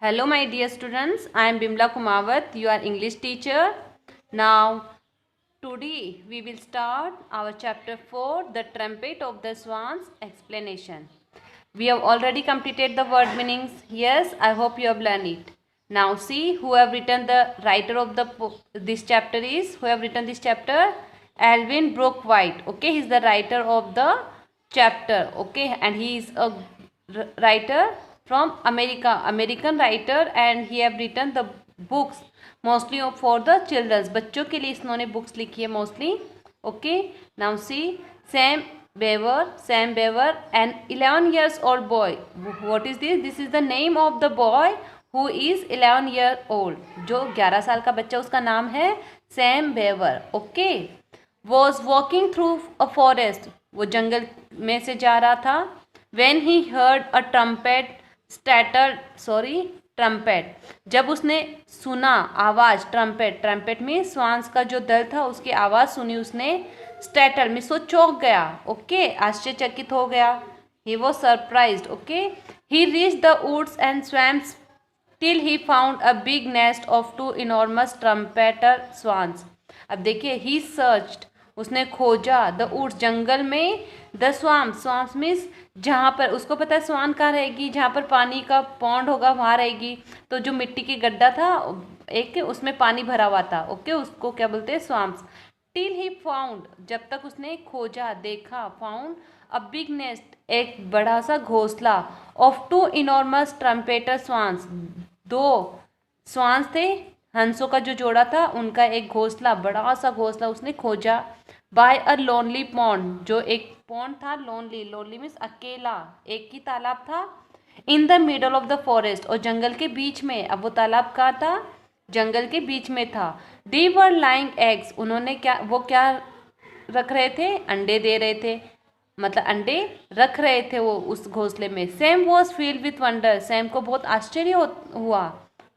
Hello, my dear students. I am Bimla Kumawat, your English teacher. Now, today we will start our chapter 4, The Trumpet of the Swans explanation. We have already completed the word meanings. Yes, I hope you have learned it. Now, see who have written the writer of this chapter is. Who have written this chapter? Alvin Brooke White. Okay, he is the writer of the chapter. Okay, and he is a writer from American writer, and he have written the books mostly for the children. बच्चों के लिए इन्होंने books लिखी है mostly. Okay, now see Sam Bever, an 11 years old boy. What is this? This is the name of the boy who is 11 year old. जो 11 साल का बच्चा, उसका नाम है Sam Beaver. Okay, was walking through a forest. वो जंगल में से जा रहा था. When he heard a trumpet, जब उसने सुना आवाज़, ट्रम्पेट में स्वांस का जो दल था उसकी आवाज़ सुनी उसने. स्टैटल में सो चौंक गया. ओके, आश्चर्यचकित हो गया. He was surprised. Okay, he reached the woods and swamps till he found a big nest of 2 enormous trumpeter swans. अब देखिए, ही सर्च्ड, उसने खोजा, द वुड्स जंगल में, द स्वाम्स मीन्स जहाँ पर उसको पता है स्वान कहाँ रहेगी, जहाँ पर पानी का पॉन्ड होगा वहाँ रहेगी. तो जो मिट्टी की गड्ढा था एक, उसमें पानी भरा हुआ था. ओके, उसको क्या बोलते हैं? स्वाम्स. टिल ही फाउंड, जब तक उसने खोजा, देखा, फाउंड अ बिग नेस्ट, एक बड़ा सा घोंसला, of 2 enormous trumpeter swans, 2 swans थे, हंसों का जो जोड़ा था उनका एक घोंसला, बड़ा सा घोंसला उसने खोजा. बाय अ लोनली पॉन्ड, जो एक पॉन्ड था, लोनली मीन्स अकेला, एक ही तालाब था. In the middle of the forest, और जंगल के बीच में. अब वो तालाब कहाँ था? जंगल के बीच में था. दे वर लाइंग एग्स, उन्होंने क्या रख रहे थे? अंडे दे रहे थे, मतलब अंडे रख रहे थे वो उस घोंसले में. Sam was filled with wonder, Sam को बहुत आश्चर्य हुआ,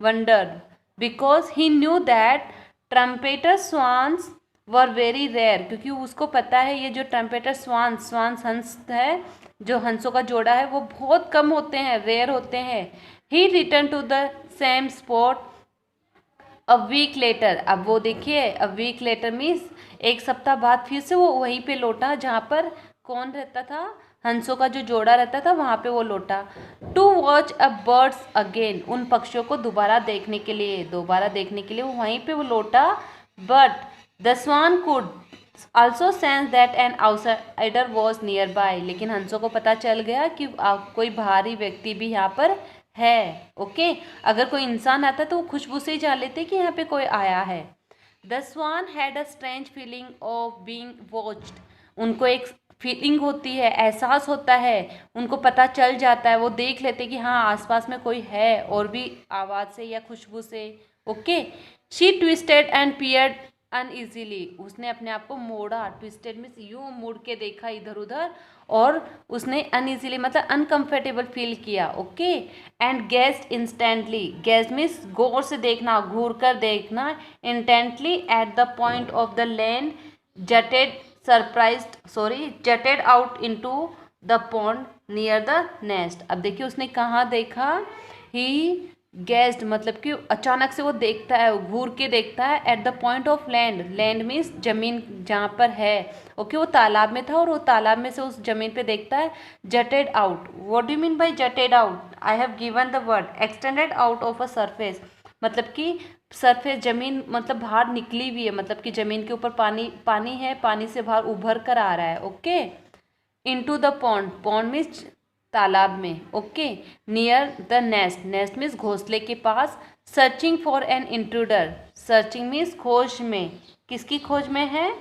wonder, because he knew that trumpeter swans were very rare, क्योंकि उसको पता है ये जो ट्रम्पेटर स्वान्स हंस है, जो हंसों का जोड़ा है, वो बहुत कम होते हैं, रेयर होते हैं. He return to the same spot a week later. अब वो देखिए, अ वीक लेटर मीन्स एक सप्ताह बाद फिर से वो वहीं पे लौटा जहाँ पर कौन रहता था? हंसों का जो जोड़ा रहता था, वहाँ पे वो लौटा. To watch a birds again, उन पक्षियों को दोबारा देखने के लिए वो वहीं पे वो लौटा. But the swan could also sense that an outsider was nearby, लेकिन हंसों को पता चल गया कि कोई बाहरी व्यक्ति भी यहाँ पर है. ओके, अगर कोई इंसान आता तो वो खुशबू से ही जान लेते कि यहाँ पे कोई आया है. The swan had a strange feeling of being watched, उनको एक फीलिंग होती है, एहसास होता है, उनको पता चल जाता है, वो देख लेते कि हाँ आसपास में कोई है, और भी आवाज़ से या खुशबू से. Okay, she twisted and peered uneasily, उसने अपने आप को मोड़ा. ट्विस्टेड मीन्स यूँ मुड़ के देखा इधर उधर, और उसने अनइजीली मतलब अनकंफर्टेबल फील किया. Okay, and gazed instantly, gazed means गौर से देखना, घूर कर देखना. Intently at the point of the land jutted out into the pond near the nest. अब देखिए उसने कहाँ देखा? ही गेस्ट मतलब कि अचानक से वो देखता है, घूर के देखता है. Eight the point of land means जमीन जहाँ पर है. ओके, वो तालाब में था और वो तालाब में से उस जमीन पे देखता है. Jutted out, what do you mean by jutted out? I have given the word extended out of a surface, मतलब कि सरफेस जमीन मतलब बाहर निकली हुई है, मतलब कि जमीन के ऊपर पानी है, पानी से बाहर उभर कर आ रहा है. Okay, into the pond means तालाब में. Okay, near the nest means घोंसले के पास. Searching for an intruder, searching means खोज में, किसकी खोज में है?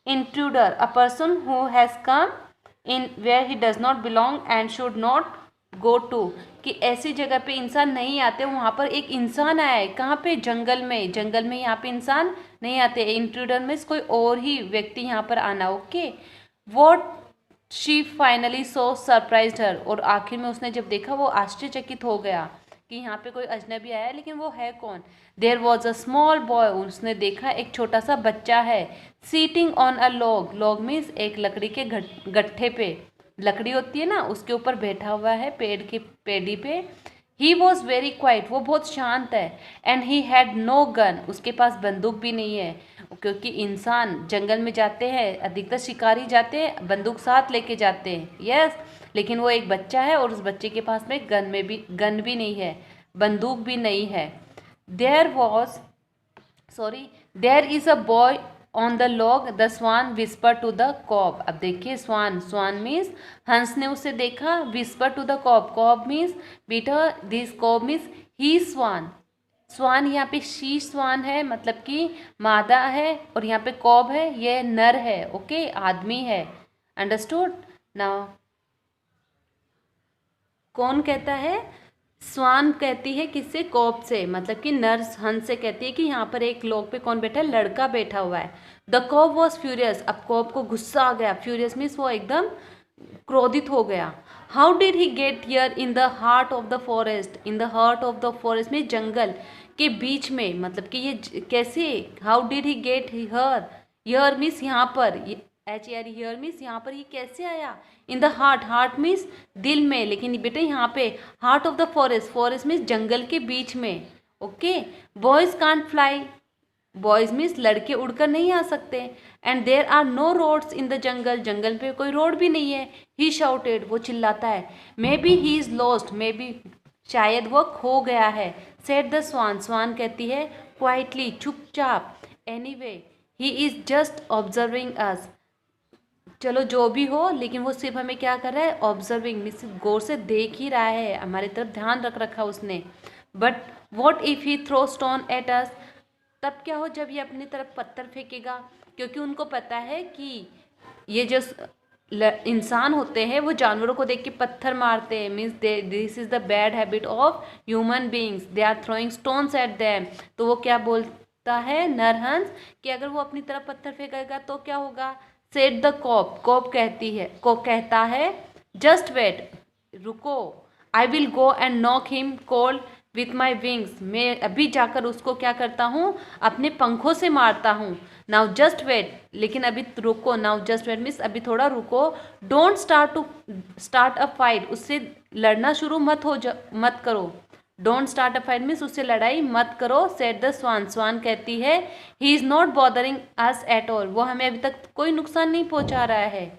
Intruder, a person who has come in where he does not belong and should not go to, कि ऐसी जगह पे इंसान नहीं आते, वहाँ पर एक इंसान आया है. कहाँ पे? जंगल में यहाँ पे इंसान नहीं आते. इंट्रूडर मीन्स कोई और ही व्यक्ति यहाँ पर आना. Okay, what she finally so surprised her, और आखिर में उसने जब देखा वो आश्चर्यचकित हो गया कि यहाँ पे कोई अजनबी आया है, लेकिन वो है कौन? There was a small boy, उसने देखा एक छोटा सा बच्चा है. Sitting on a log means एक लकड़ी के गट्ठे पे, लकड़ी होती है ना, उसके ऊपर बैठा हुआ है, पेड़ की पेड़ी पे. ही वॉज वेरी क्वाइट, वो बहुत शांत है। And he had no gun, उसके पास बंदूक भी नहीं है, क्योंकि इंसान जंगल में जाते हैं, अधिकतर शिकारी जाते हैं बंदूक साथ लेके जाते हैं, यस। लेकिन वो एक बच्चा है और उस बच्चे के पास में गन भी नहीं है, बंदूक भी नहीं है। There was sorry there is a boy on the log, the swan whisper to the cob. अब देखिए स्वान मीन्स हंस ने उसे देखा, whisper to the cob, cob means बेटा, this cob means he swan. Swan यहाँ पे शी स्वान है, मतलब कि मादा है, और यहाँ पे कॉब है, ये नर है, ओके, आदमी है। Understood now. कौन कहता है? स्वान कहती है किससे? कॉब से, मतलब कि नर्स हंस से कहती है कि यहाँ पर एक लॉग पे कौन बैठा है? लड़का बैठा हुआ है। द कॉब वॉज फ्यूरियस, अब कॉब को गुस्सा आ गया, फ्यूरियस मीन्स वो एकदम क्रोधित हो गया। How did he get here in the heart of the forest, in the heart of the forest में जंगल के बीच में, मतलब कि ये कैसे, how did he get here, here means यहाँ पर, H A R here means यहाँ पर ये कैसे आया? In the heart, heart means दिल में, लेकिन बेटे यहाँ पे heart of the forest, forest means जंगल के बीच में, okay. Boys can't fly, boys means लड़के उड़कर नहीं आ सकते। And there are no roads in the jungle, जंगल पे कोई रोड भी नहीं है। ही शाउटेड, वो चिल्लाता है। May be he is lost, may be शायद वो खो गया है। सेड द स्वान, स्वान कहती है क्वाइटली, चुपचाप। Anyway he is just observing us, चलो जो भी हो, लेकिन वो सिर्फ हमें क्या कर रहा है? ऑब्जर्विंग मीन्स गौर से देख ही रहा है, हमारी तरफ ध्यान रख रखा उसने। But what if he throw stone at us, तब क्या हो जब ये अपनी तरफ पत्थर फेंकेगा, क्योंकि उनको पता है कि ये जो इंसान होते हैं वो जानवरों को देख के पत्थर मारते हैं, means this is the bad habit of human beings, they are throwing stones at them. तो वो क्या बोलता है नरहंस कि अगर वो अपनी तरफ पत्थर फेंकेगा तो क्या होगा? सेड द कॉप, कॉप कहती है, को कहता है जस्ट वेट, रुको, I will go and knock him cold with my wings, मैं अभी जाकर उसको क्या करता हूँ? अपने पंखों से मारता हूँ। नाउ जस्ट वेट, लेकिन अभी रुको, नाउ जस्ट वेट मीन्स अभी थोड़ा रुको। डोंट स्टार्ट अ फाइट, उससे लड़ना शुरू मत करो। Don't start a fight means उससे लड़ाई मत करो। सेड द स्वान, स्वान कहती है he is not bothering us at all, वो हमें अभी तक कोई नुकसान नहीं पहुंचा रहा है।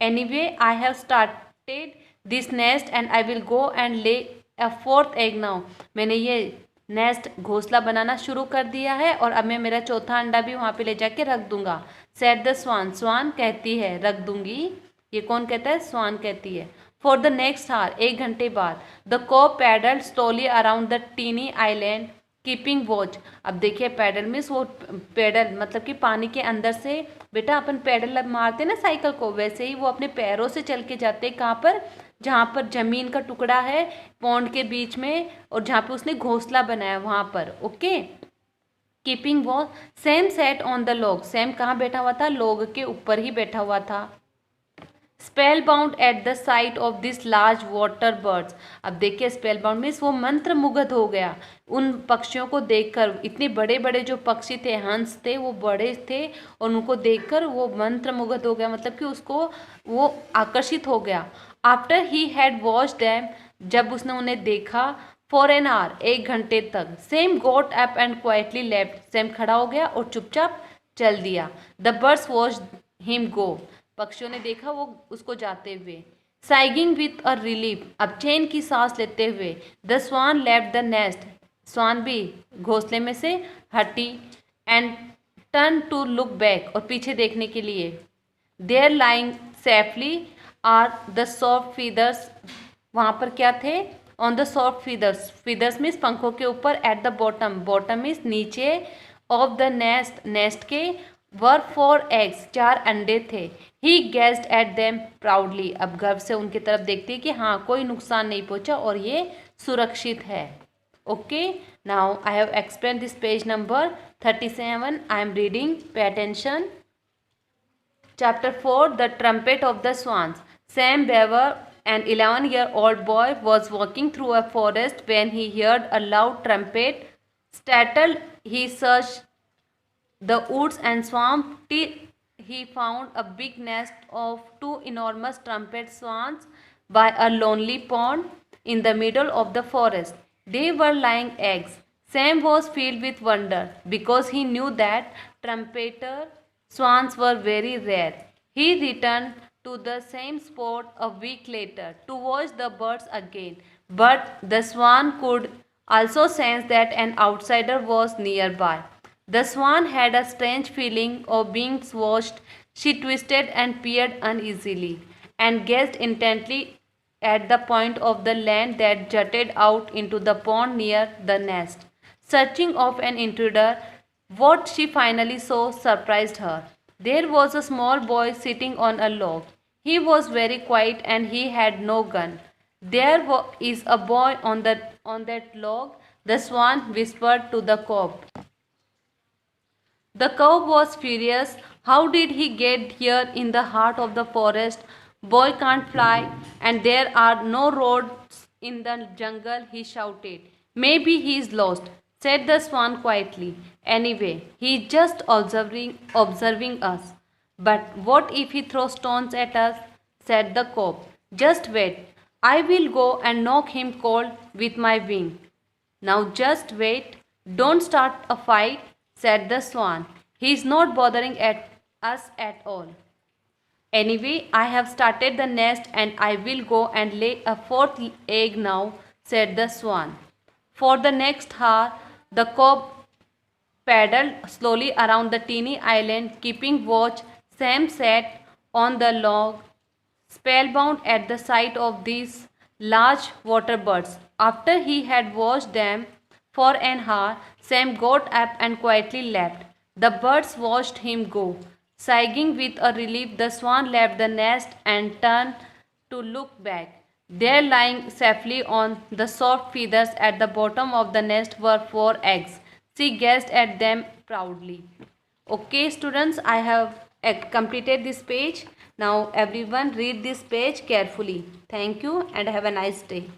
Anyway I have started this nest and I will go and ले अ फोर्थ एग नाउ, मैंने ये नेस्ट घोंसला बनाना शुरू कर दिया है और अब मैं मेरा चौथा अंडा भी वहाँ पे ले जाके रख दूंगा। सेड द स्वान, स्वान कहती है रख दूंगी, ये कौन कहता है? स्वान कहती है। फॉर द नेक्स्ट आवर, एक घंटे बाद, the cob paddle slowly around the tiny island keeping watch. अब देखिए पैडल मीन्स वो पैडल मतलब कि पानी के अंदर से, बेटा अपन पैडल मारते ना साइकिल को, वैसे ही वो अपने पैरों से चल के जाते हैं। कहाँ पर? जहाँ पर जमीन का टुकड़ा है पॉन्ड के बीच में, और जहाँ पे उसने घोंसला बनाया वहाँ पर, okay. Keeping watch, Sam set on the log, Sam कहाँ बैठा हुआ था? लॉग के ऊपर ही बैठा हुआ था। Spell bound at the site of this large water birds, अब देखिए स्पेल बाउंड मीन्स वो मंत्र मुग्ध हो गया उन पक्षियों को देखकर। इतने बड़े बड़े जो पक्षी थे, हंस थे, वो बड़े थे और उनको देखकर वो मंत्र मुग्ध हो गया, मतलब कि उसको वो आकर्षित हो गया। After he had watched them, जब उसने उन्हें देखा, फॉर एन आवर, एक घंटे तक। Same goat up and quietly left, same खड़ा हो गया और चुपचाप चल दिया। The birds watched him go, पक्षियों ने देखा वो उसको जाते हुए। साइगिंग विथ अ रिलीफ, अब चैन की सांस लेते हुए। The swan left the nest, swan भी घोंसले में से हटी। And turn to look back, और पीछे देखने के लिए। There lying safely are the soft feathers, वहाँ पर क्या थे? On the soft feathers, feathers means पंखों के ऊपर। At the bottom, bottom means नीचे। ऑफ द नेस्ट, नेस्ट के। वर 4 एग्स, 4 अंडे थे। He gazed at them proudly, अब गर्व से उनकी तरफ देखती है कि हाँ कोई नुकसान नहीं पहुंचा और ये सुरक्षित है, okay. Now I have explain this page number 37, I am reading, pay attention. Chapter 4, the trumpet of the swans. Sam Beaver, an 11-year-old boy, was walking through a forest when he heard a loud trumpet. Startled, he searched the woods and swamp till he found a big nest of 2 enormous trumpet swans by a lonely pond. in the middle of the forest. They were laying eggs. Sam was filled with wonder because he knew that trumpeter swans were very rare. He returned to the same spot a week later to watch the birds again, but the swan could also sense that an outsider was nearby. The swan had a strange feeling of being watched. She twisted and peered uneasily and gazed intently at the point of the land that jutted out into the pond near the nest. Searching of an intruder, what she finally saw surprised her. There was a small boy sitting on a log. He was very quiet and he had no gun. There is a boy on that log, the swan whispered to the cob. The cow was furious. How did he get here in the heart of the forest? Boy can't fly, and there are no roads in the jungle, he shouted. Maybe he is lost, said the swan quietly. Anyway, he is just observing us. But what if he throws stones at us? Said the cob. Just wait. I will go and knock him cold with my wing. Now just wait. Don't start a fight, said the swan. He is not bothering us at all. Anyway, I have started the nest and I will go and lay a fourth egg now, said the swan. For the next hour, the cob paddled slowly around the teeny island, keeping watch. Sam sat on the log, spellbound at the sight of these large water birds. After he had watched them for an hour, Sam got up and quietly left. The birds watched him go. Sighing with a relief, the swan left the nest and turned to look back. There, lying safely on the soft feathers at the bottom of the nest, were 4 eggs. She gazed at them proudly. Okay, students, I have completed this page. Now, everyone read this page carefully. Thank you and have a nice day.